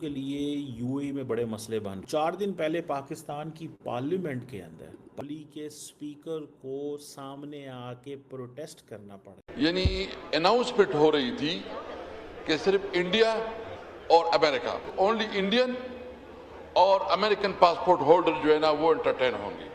के लिए यूएई में बड़े मसले बन 4 दिन पहले पाकिस्तान की पार्लियामेंट के अंदर पार्लियामेंट के स्पीकर को सामने आके प्रोटेस्ट करना पड़ा। यानी अनाउंसमेंट हो रही थी कि सिर्फ इंडिया और अमेरिका, ओनली इंडियन और अमेरिकन पासपोर्ट होल्डर जो है ना वो एंटरटेन होंगे।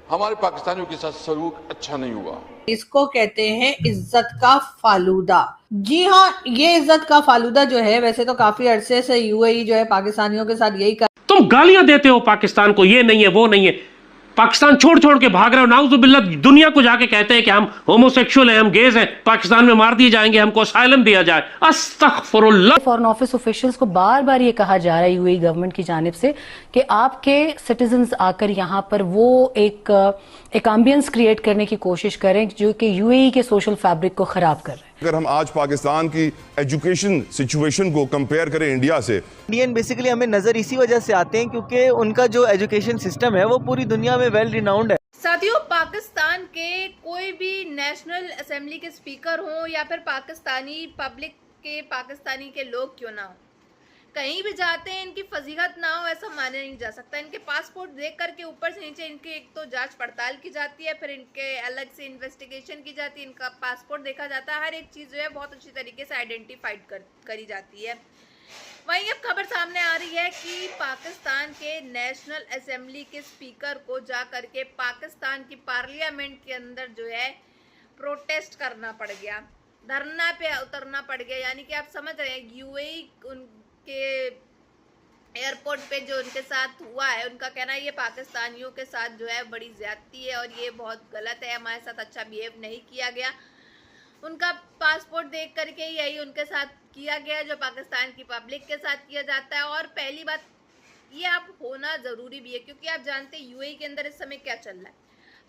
हमारे पाकिस्तानियों के साथ सलूक अच्छा नहीं हुआ। इसको कहते हैं इज्जत का फालूदा। जी हाँ, ये इज्जत का फालूदा जो है, वैसे तो काफी अरसे से यूएई जो है पाकिस्तानियों के साथ यही कर। तुम गालियां देते हो पाकिस्तान को, ये नहीं है वो नहीं है, पाकिस्तान छोड़ छोड़ के भाग रहे हो। नाउजुबिल्लाह, दुनिया को जाके कहते हैं कि हम होमोसेक्सुअल हैं, हम गेज हैं, पाकिस्तान में मार दिए जाएंगे, हमको असाइलम दिया जाए। अस्तगफिरुल्लाह। फॉरेन ऑफिस ऑफिशियल्स को बार बार ये कहा जा रहा है यूएई गवर्नमेंट की जानिब से कि आपके सिटीजन्स आकर यहाँ पर वो एक एम्बियंस क्रिएट करने की कोशिश करें जो कि यूएई के सोशल फैब्रिक को खराब कर रहे हैं। अगर हम आज पाकिस्तान की एजुकेशन सिचुएशन को कंपेयर करें इंडिया से, इंडियन बेसिकली हमें नजर इसी वजह से आते हैं क्योंकि उनका जो एजुकेशन सिस्टम है वो पूरी दुनिया में वेल रिनाउंड है। साथियों, पाकिस्तान के कोई भी नेशनल असेंबली के स्पीकर हो या फिर पाकिस्तानी पब्लिक के पाकिस्तानी के लोग क्यों ना हो, कहीं भी जाते हैं इनकी फजीहत ना हो ऐसा माना नहीं जा सकता। इनके पासपोर्ट देख करके ऊपर से नीचे इनकी एक तो जांच पड़ताल की जाती है, फिर इनके अलग से इन्वेस्टिगेशन की जाती है, इनका पासपोर्ट देखा जाता है, हर एक चीज़ जो है बहुत अच्छी तरीके से आइडेंटिफाइड करी जाती है। वहीं अब खबर सामने आ रही है कि पाकिस्तान के नेशनल असेंबली के स्पीकर को जा करके पाकिस्तान की पार्लियामेंट के अंदर जो है प्रोटेस्ट करना पड़ गया, धरना पे उतरना पड़ गया। यानी कि आप समझ रहे हैं यूएई उनके एयरपोर्ट पे जो उनके साथ हुआ है, उनका कहना है ये पाकिस्तानियों के साथ जो है बड़ी ज्यादती है और ये बहुत गलत है, हमारे साथ अच्छा बिहेव नहीं किया गया। उनका पासपोर्ट देख करके यही उनके साथ किया गया जो पाकिस्तान की पब्लिक के साथ किया जाता है। और पहली बात ये आप होना ज़रूरी भी है क्योंकि आप जानते हैं यूएई के अंदर इस समय क्या चल रहा है।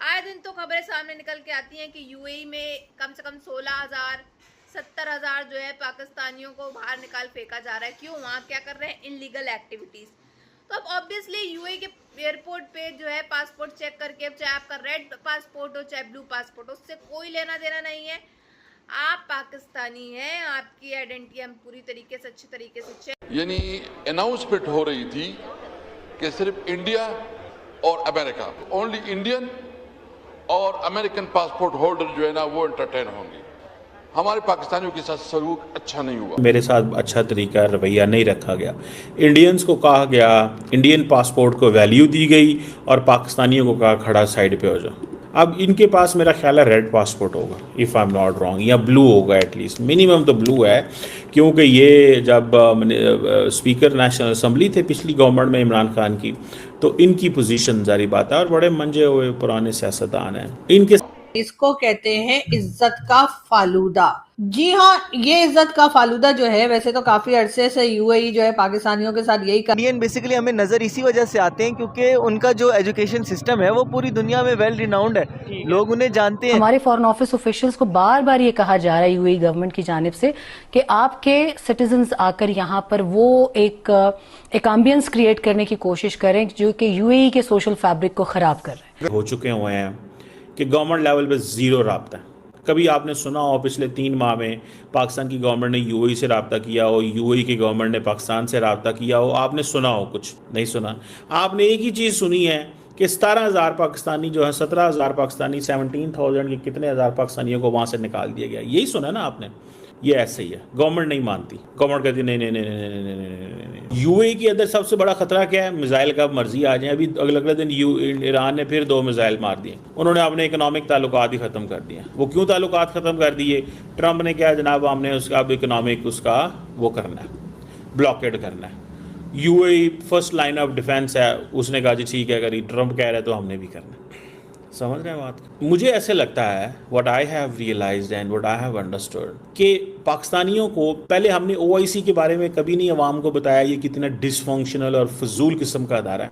आए दिन तो खबरें सामने निकल के आती हैं कि यूएई में कम से कम 16,000 70,000 जो है पाकिस्तानियों को बाहर निकाल फेंका जा रहा है। क्यों? वहाँ क्या कर रहे हैं? Illegal activities. तो अब ऑब्वियसली यूएई के एयरपोर्ट पे जो है पासपोर्ट चेक करके, चाहे आपका रेड पासपोर्ट हो चाहे ब्लू पासपोर्ट हो, उससे कोई लेना देना नहीं है। आप पाकिस्तानी हैं, आपकी आइडेंटिटी हम पूरी तरीके से अच्छी तरीके से चेक। यानी अनाउंसमेंट हो रही थी कि सिर्फ इंडिया और अमेरिका, ओनली इंडियन और अमेरिकन पासपोर्ट होल्डर जो है ना वो एंटरटेन होंगे। हमारे पाकिस्तानियों के साथ सलूक अच्छा नहीं हुआ। मेरे साथ अच्छा तरीका रवैया नहीं रखा गया। इंडियंस को कहा गया, इंडियन पासपोर्ट को वैल्यू दी गई और पाकिस्तानियों को कहा खड़ा साइड पे हो जाओ। अब इनके पास मेरा ख्याल है रेड पासपोर्ट होगा if I am not wrong, या ब्लू होगा, एटलीस्ट मिनिमम तो ब्लू है। क्योंकि ये जब स्पीकर नेशनल असम्बली थे पिछली गवर्नमेंट में इमरान खान की, तो इनकी पोजीशन जारी बात है और बड़े मंजे हुए पुराने सियासतदान हैं। इनके इसको कहते हैं इज्जत का फालूदा। जी हाँ, ये इज्जत का फालूदा जो है, वैसे तो काफी अरसे से यूएई जो है पाकिस्तानियों के साथ यही इंडियन बेसिकली हमें नजर इसी वजह से आते हैं क्योंकि उनका जो एजुकेशन सिस्टम है वो पूरी दुनिया में वेल रिनाउंड है, लोग उन्हें जानते हैं। हमारे फॉरेन ऑफिस ऑफिशियल्स को बार बार ये कहा जा रहा है यूएई गवर्नमेंट की जानिब से कि आपके सिटीजन्स आकर यहाँ पर वो एक एम्बियंस क्रिएट करने की कोशिश करें जो कि यूएई के सोशल फैब्रिक को खराब कर रहे हैं। हो चुके हुए हैं कि गवर्नमेंट लेवल पे ज़ीरो रब्ता है। कभी आपने सुना हो पिछले 3 माह में पाकिस्तान की गवर्नमेंट ने यूएई से रब्ता किया हो, यूएई की गवर्नमेंट ने पाकिस्तान से रब्ता किया हो? आपने सुना हो? कुछ नहीं सुना। आपने एक ही चीज़ सुनी है कि 17,000 पाकिस्तानी जो है, 17,000 पाकिस्तानी, 17,000 के कितने हज़ार पाकिस्तानियों को वहाँ से निकाल दिया गया। यही सुना ना आपने। ये ऐसे ही है, गवर्नमेंट नहीं मानती। गवर्नमेंट कहती नहीं नहीं नहीं नहीं नहीं नहीं नहीं। यूएई के अंदर सबसे बड़ा खतरा क्या है? मिसाइल का मर्जी आ जाए। अभी अगले दिन ईरान ने फिर 2 मिसाइल मार दिए। उन्होंने अपने इकोनॉमिक ताल्लुकात ही ख़त्म कर दिए। वो क्यों ताल्लुकात ख़त्म कर दिए? ट्रंप ने क्या जनाब, हमने उसका अब इकोनॉमिक उसका वो करना है, ब्लॉकेड करना है। UAE first line of defence है। उसने कहा जी ठीक है, अगर ट्रंप कह रहे हैं तो हमने भी करना है। समझ रहे हैं बात? मुझे ऐसे लगता है, what I have realised and what I have understood, कि पाकिस्तानियों को पहले हमने ओआईसी के बारे में कभी नहीं अवाम को बताया ये कितना डिसफंक्शनल और फजूल किस्म का अदारा है,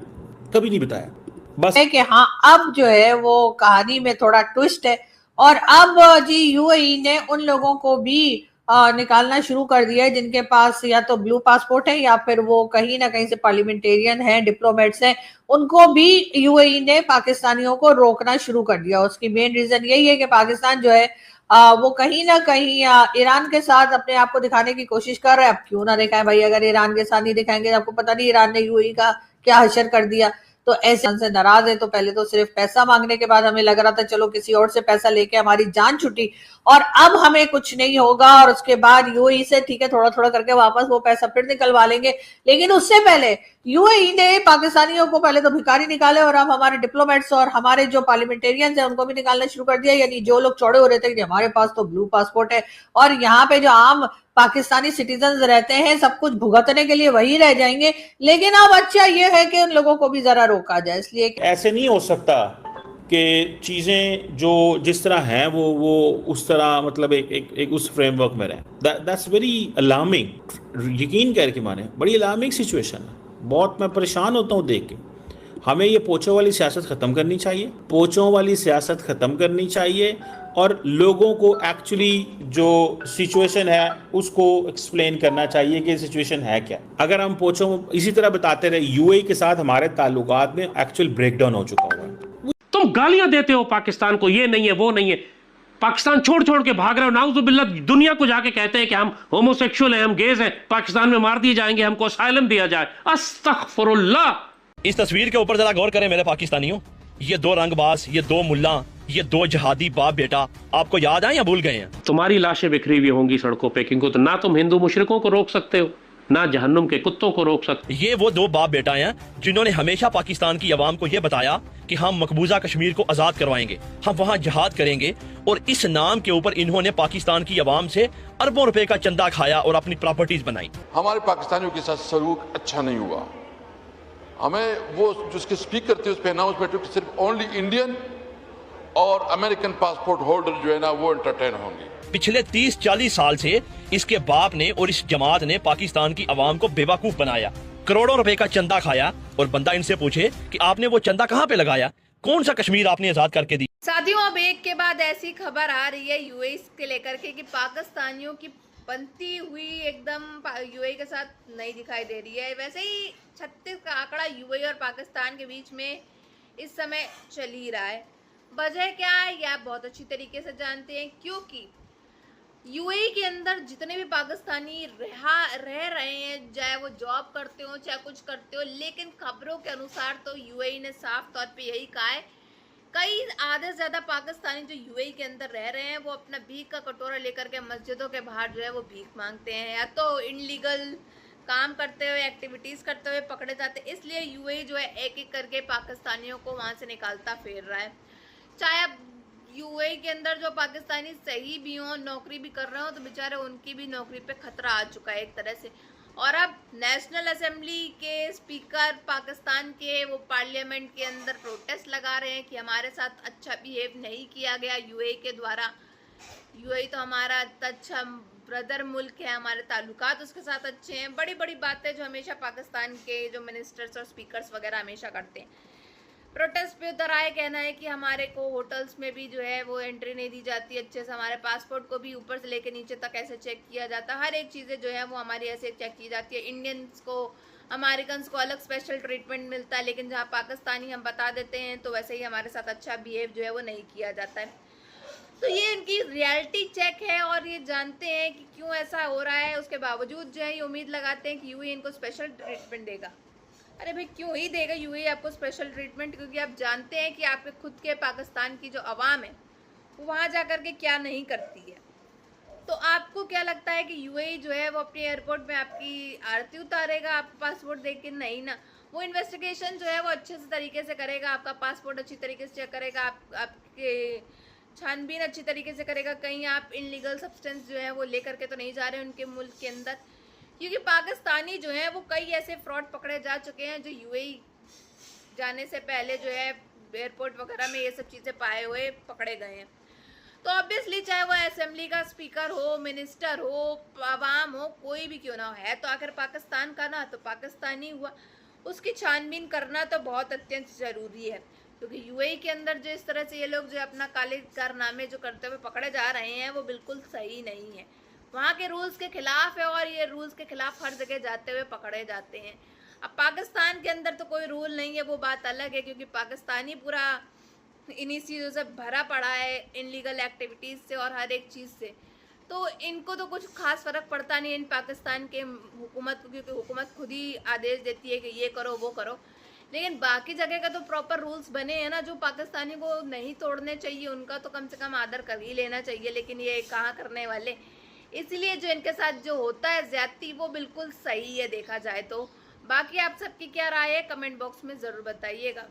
कभी नहीं बताया। बस है कि हाँ, अब जो है वो कहानी में थोड़ा ट्विस्ट है और अब जी यूएई ने उन लोगों को भी निकालना शुरू कर दिया है, जिनके पास या तो ब्लू पासपोर्ट है या फिर वो कहीं ना कहीं से पार्लियामेंटेरियन है, डिप्लोमेट्स हैं, उनको भी यूएई ने पाकिस्तानियों को रोकना शुरू कर दिया। उसकी मेन रीजन यही है कि पाकिस्तान जो है वो कहीं ना कहीं ईरान के साथ अपने आप को दिखाने की कोशिश कर रहा है। अब क्यों ना दिखाएं भाई, अगर ईरान के साथ नहीं दिखाएंगे, आपको पता नहीं ईरान ने यूएई का क्या हशर कर दिया। तो ऐसे से नाराज है, तो पहले तो सिर्फ पैसा मांगने के बाद हमें लग रहा था चलो किसी और से पैसा लेके हमारी जान छुटी, और अब हमें कुछ नहीं होगा, और उसके बाद यूएई से ठीक है थोड़ा थोड़ा करके वापस वो पैसा फिर निकलवा लेंगे। लेकिन उससे पहले यूएई ने पाकिस्तानियों को पहले तो भिखारी निकाले, और अब हमारे डिप्लोमेट्स और हमारे जो पार्लियामेंटेरियंस हैं उनको भी निकालना शुरू कर दिया। यानी जो लोग चौड़े हो रहे थे कि हमारे पास तो ब्लू पासपोर्ट है, और यहाँ पे जो आम पाकिस्तानी सिटीजन रहते हैं सब कुछ भुगतने के लिए वही रह जाएंगे। लेकिन अब अच्छा ये है कि उन लोगों को भी जरा रोका जाए, इसलिए ऐसे नहीं हो सकता कि चीज़ें जो जिस तरह हैं वो उस तरह मतलब एक उस फ्रेमवर्क में रहे। That's very alarming. यकीन करके माने बड़ी अलार्मिंग सिचुएशन है। बहुत मैं परेशान होता हूँ देख के। हमें ये पोचों वाली सियासत ख़त्म करनी चाहिए, पोचों वाली सियासत ख़त्म करनी चाहिए, और लोगों को एक्चुअली जो सिचुएशन है उसको एक्सप्लेन करना चाहिए कि सिचुएशन है क्या। अगर हम पोचों इसी तरह बताते रहे, यूएई के साथ हमारे ताल्लुकात में एक्चुअल ब्रेकडाउन हो चुका हुआ है। तुम गालियां देते हो पाकिस्तान को, ये नहीं है वो नहीं है, पाकिस्तान छोड़ छोड़ के भाग रहे हो, नाउजुबिल्लाह दुनिया को जाके कहते हैं कि हम होमोसेक्सुअल हैं, हम गेज हैं, पाकिस्तान में मार दिए जाएंगे, हमको असाइलम दिया जाए। अस्तगफुरुल्लाह। इस तस्वीर के ऊपर जरा गौर करें मेरे पाकिस्तानियों। ये दो रंगबाज, ये दो मुल्ला, ये दो जहादी बाप बेटा आपको याद है या भूल गए हैं? तुम्हारी लाशें बिखरी हुई होंगी सड़कों पे, क्योंकि तो ना तुम हिंदू मुशरिकों को रोक सकते हो, ना जहन्नुम के कुत्तों को रोक सकते। ये वो दो बाप बेटा हैं जिन्होंने हमेशा पाकिस्तान की आवाम को ये बताया कि हम मकबूजा कश्मीर को आजाद करवाएंगे, हम वहाँ जहाद करेंगे, और इस नाम के ऊपर इन्होंने पाकिस्तान की आवाम से अरबों रुपए का चंदा खाया और अपनी प्रॉपर्टीज बनाई। हमारे पाकिस्तानियों के साथ सलूक अच्छा नहीं हुआ। हमें वो जिसके स्पीकर थे उस पर अनाउंसमेंट कि सिर्फ ओनली इंडियन और अमेरिकन पासपोर्ट होल्डर जो है ना वो एंटरटेन होंगे। पिछले 30-40 साल से इसके बाप ने और इस जमात ने पाकिस्तान की आवाम को बेवकूफ बनाया, करोड़ों रुपए का चंदा खाया, और बंदा इनसे पूछे कि आपने वो चंदा कहाँ पे लगाया, कौन सा कश्मीर आपने आजाद करके दी। साथियों, अब एक के बाद ऐसी खबर आ रही है यूएई के लेकर के कि पाकिस्तानियों की बनती हुई एकदम यूएई के साथ नहीं दिखाई दे रही है। वैसे ही 36 का आंकड़ा यूएई और पाकिस्तान के बीच में इस समय चल ही रहा है। वजह क्या है ये आप बहुत अच्छी तरीके से जानते हैं, क्योंकि यूएई के अंदर जितने भी पाकिस्तानी रह रहे हैं, चाहे वो जॉब करते हो चाहे कुछ करते हो, लेकिन खबरों के अनुसार तो यूएई ने साफ तौर पे यही कहा है, कई आधे से ज्यादा पाकिस्तानी जो यूएई के अंदर रह रहे हैं वो अपना भीख का कटोरा लेकर के मस्जिदों के बाहर जो है वो भीख मांगते हैं, या तो इनलीगल काम करते हुए, एक्टिविटीज करते हुए पकड़े जाते हैं। इसलिए यूएई जो है एक एक करके पाकिस्तानियों को वहां से निकालता फिर रहा है। चाहे अब यूएई के अंदर जो पाकिस्तानी सही भी हों, नौकरी भी कर रहे हो, तो बेचारे उनकी भी नौकरी पे खतरा आ चुका है एक तरह से। और अब नेशनल असेंबली के स्पीकर पाकिस्तान के वो पार्लियामेंट के अंदर प्रोटेस्ट लगा रहे हैं कि हमारे साथ अच्छा बिहेव नहीं किया गया यूएई के द्वारा। यूएई तो हमारा अच्छा ब्रदर मुल्क है, हमारे ताल्लुकात उसके साथ अच्छे हैं। बड़ी बड़ी बातें जो हमेशा पाकिस्तान के जो मिनिस्टर्स और स्पीकर्स वगैरह हमेशा करते हैं। प्रोटेस्ट पे उधर आए, कहना है कि हमारे को होटल्स में भी जो है वो एंट्री नहीं दी जाती अच्छे से, हमारे पासपोर्ट को भी ऊपर से लेकर नीचे तक ऐसे चेक किया जाता, हर एक चीज़ें जो है वो हमारी ऐसे चेक की जाती है। इंडियंस को, अमेरिकन को अलग स्पेशल ट्रीटमेंट मिलता है, लेकिन जहाँ पाकिस्तानी हम बता देते हैं तो वैसे ही हमारे साथ अच्छा बिहेव जो है वो नहीं किया जाता है। तो ये इनकी रियलिटी चेक है, और ये जानते हैं कि क्यों ऐसा हो रहा है, उसके बावजूद जो है ये उम्मीद लगाते हैं कि यूएई इनको स्पेशल ट्रीटमेंट देगा। अरे भाई क्यों ही देगा यूएई आपको स्पेशल ट्रीटमेंट, क्योंकि आप जानते हैं कि आपके खुद के पाकिस्तान की जो आवाम है वो वहाँ जा कर के क्या नहीं करती है। तो आपको क्या लगता है कि यूएई जो है वो अपने एयरपोर्ट में आपकी आरती उतारेगा आपका पासपोर्ट देख के? नहीं ना, वो इन्वेस्टिगेशन जो है वो अच्छे से तरीके से करेगा, आपका पासपोर्ट अच्छी तरीके से चेक करेगा, आपके छानबीन अच्छी तरीके से करेगा, कहीं आप इनलीगल सब्सटेंस जो है वो लेकर के तो नहीं जा रहे हैं उनके मुल्क के अंदर। क्योंकि पाकिस्तानी जो है वो कई ऐसे फ्रॉड पकड़े जा चुके हैं जो यूएई जाने से पहले जो है एयरपोर्ट वगैरह में ये सब चीज़ें पाए हुए पकड़े गए हैं। तो ऑब्वियसली चाहे वो असेंबली का स्पीकर हो, मिनिस्टर हो, आवाम हो, कोई भी क्यों ना हो, है तो आखिर पाकिस्तान का ना, तो पाकिस्तानी हुआ, उसकी छानबीन करना तो बहुत अत्यंत ज़रूरी है। क्योंकि यूएई के अंदर जो इस तरह से ये लोग जो अपना काले कारनामे जो करते हुए पकड़े जा रहे हैं वो बिल्कुल सही नहीं है। वहाँ के रूल्स के खिलाफ है और ये रूल्स के खिलाफ हर जगह जाते हुए पकड़े जाते हैं। अब पाकिस्तान के अंदर तो कोई रूल नहीं है, वो बात अलग है, क्योंकि पाकिस्तान ही पूरा इन्हीं चीज़ों से भरा पड़ा है, इनलीगल एक्टिविटीज़ से और हर एक चीज़ से। तो इनको तो कुछ खास फ़र्क पड़ता नहीं इन पाकिस्तान के हुकूमत को, क्योंकि हुकूमत खुद ही आदेश देती है कि ये करो वो करो। लेकिन बाकी जगह का तो प्रॉपर रूल्स बने हैं ना, जो पाकिस्तानी को नहीं तोड़ने चाहिए उनका तो कम से कम आदर कर ही लेना चाहिए, लेकिन ये कहाँ करने वाले। इसलिए जो इनके साथ जो होता है ज्यादती, वो बिल्कुल सही है देखा जाए तो। बाकी आप सबकी क्या राय है कमेंट बॉक्स में ज़रूर बताइएगा।